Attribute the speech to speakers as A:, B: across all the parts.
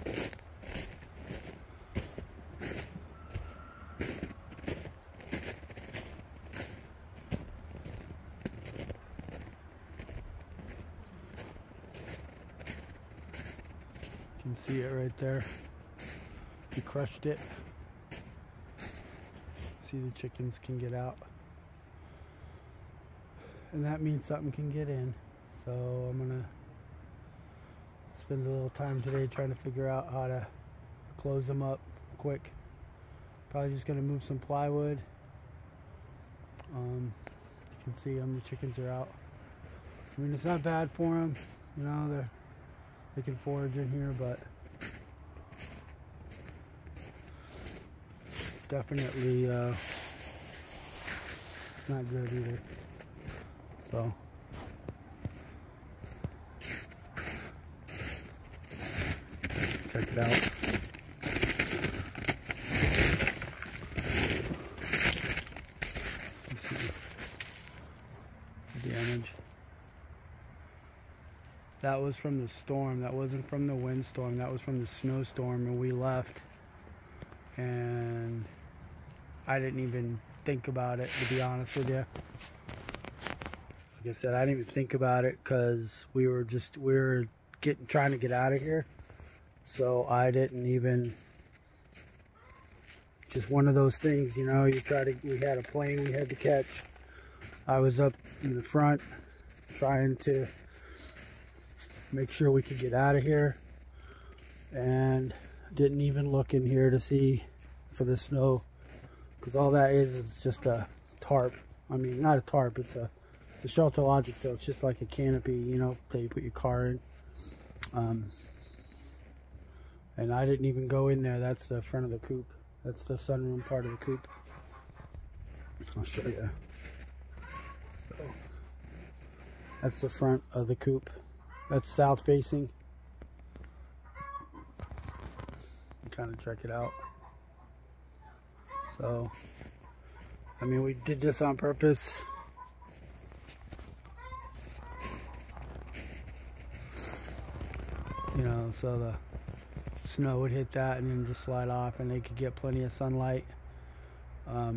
A: You can see it right there. He crushed it. See, the chickens can get out. And that means something can get in. So I'm gonna spend a little time today trying to figure out how to close them up quick. Probably just gonna move some plywood. You can see them, the chickens are out. I mean, it's not bad for them, you know, they can forage in here, but definitely not good either. So check it out. Let's see the damage. That was from the storm. That wasn't from the windstorm. That was from the snowstorm, and we left. And I didn't even think about it, to be honest with you. Like I said, I didn't even think about it because we were trying to get out of here. So I didn't even, just one of those things, you know, we had a plane we had to catch. I was up in the front trying to make sure we could get out of here, and didn't even look in here to see for the snow, because all that is just a tarp. I mean, not a tarp, it's a Shelter Logic, so it's just like a canopy, you know, that you put your car in. And I didn't even go in there. That's the front of the coop. That's the sunroom part of the coop. I'll show you. So, that's the front of the coop. That's south facing. Kind of check it out. So, I mean, we did this on purpose. You know, so the snow would hit that and then just slide off, and they could get plenty of sunlight. I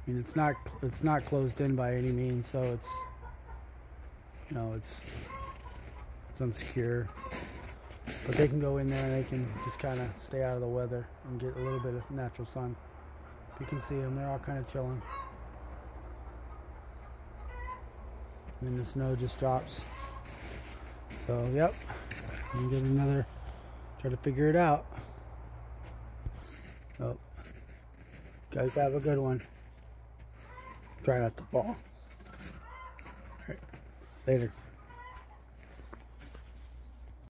A: mean, it's not closed in by any means, so it's, you know, it's unsecure. But they can go in there and they can just kind of stay out of the weather and get a little bit of natural sun. You can see them, they're all kind of chilling. And then the snow just drops. So, yep, you get another, try to figure it out. So, guys, have a good one. Try not to fall. All right, later.